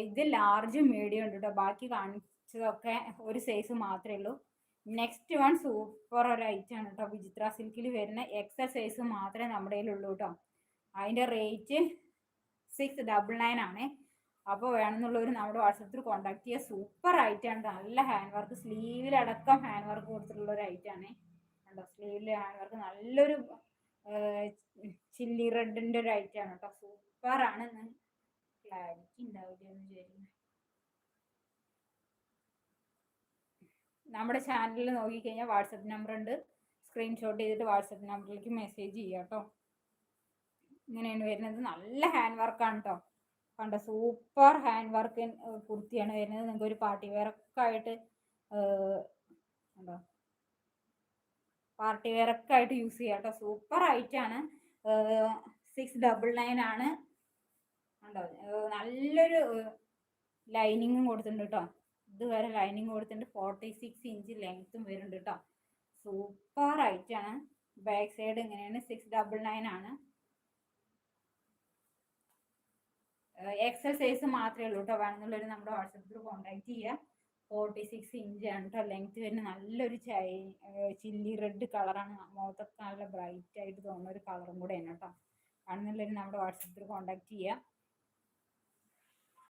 ഇത് ലാർജും മീഡിയം ഉണ്ട് കേട്ടോ. ബാക്കി കാണിച്ചതൊക്കെ ഒരു സൈസ് മാത്രമേ ഉള്ളൂ. നെക്സ്റ്റ് വൺ സൂപ്പർ ഒരു ഐറ്റം ആണ് കേട്ടോ. വിചിത്ര സിൽക്കിൽ വരുന്ന എക്സൽ സൈസ് മാത്രമേ നമ്മുടെ കയ്യിലുള്ളൂ കേട്ടോ. അതിൻ്റെ റേറ്റ് 699 ആണ്. അപ്പോൾ വേണമെന്നുള്ളവർ നമ്മുടെ വാട്സപ്പിൽ കോൺടാക്ട് ചെയ്യുക. സൂപ്പർ ഐറ്റമാണ്, നല്ല ഹാൻഡ് വർക്ക്, സ്ലീവിലടക്കം ഹാൻഡ് വർക്ക് കൊടുത്തിട്ടുള്ള ഒരു ഐറ്റമാണ് കേട്ടോ. സ്ലീവിൽ ഹാൻഡ് വർക്ക് നല്ലൊരു ചില്ലി റെഡിൻ്റെ ഒരു ഐറ്റമാണ് കേട്ടോ. സൂപ്പറാണ്. ക്ലാരിറ്റി ഉണ്ടാവില്ല എന്ന് വിചാരിക്കുന്നു. നമ്മുടെ ചാനലിൽ നോക്കിക്കഴിഞ്ഞാൽ വാട്സപ്പ് നമ്പർ ഉണ്ട്, സ്ക്രീൻഷോട്ട് ചെയ്തിട്ട് വാട്സപ്പ് നമ്പറിലേക്ക് മെസ്സേജ് ചെയ്യുക കേട്ടോ. ഇങ്ങനെയാണ് വരുന്നത്. നല്ല ഹാൻഡ് വർക്കാണ് കേട്ടോ. കണ്ടോ, സൂപ്പർ ഹാൻഡ് വർക്ക് കുർത്തിയാണ് വരുന്നത്. നിങ്ങൾക്ക് ഒരു പാർട്ടി വെയറൊക്കെ ആയിട്ട് കണ്ടോ, പാർട്ടി വെയറൊക്കെ ആയിട്ട് യൂസ് ചെയ്യാം കേട്ടോ. സൂപ്പർ ആയിട്ടാണ്. 699 ആണ് കണ്ടോ. നല്ലൊരു ലൈനിങ്ങും കൊടുത്തിട്ടുണ്ട് കേട്ടോ. ഇതുവരെ ലൈനിങ് കൊടുത്തിട്ടുണ്ട്. 46 ഇഞ്ച് ലെങ്ത്തും വരുന്നുണ്ട് കേട്ടോ. സൂപ്പർ ആയിട്ടാണ്. ബാക്ക് സൈഡ് ഇങ്ങനെയാണ്. 699 ആണ്. എക്സൽ സൈസ് മാത്രമേ ഉള്ളൂ കേട്ടോ. വേണമെന്നുള്ളവർ നമ്മുടെ വാട്സപ്പിൽ കോൺടാക്ട് ചെയ്യുക. 46 ഇഞ്ചാണ് കേട്ടോ ലെങ്ത് വരുന്നത്. നല്ലൊരു ചില്ലി റെഡ് കളറാണ്. മുഖത്തൊക്കെ നല്ല ബ്രൈറ്റ് ആയിട്ട് തോന്നുന്ന ഒരു കളറും കൂടെയാണ് കേട്ടോ. വേണമെന്നുള്ളവർ നമ്മുടെ വാട്സപ്പിൽ കോൺടാക്ട് ചെയ്യുക.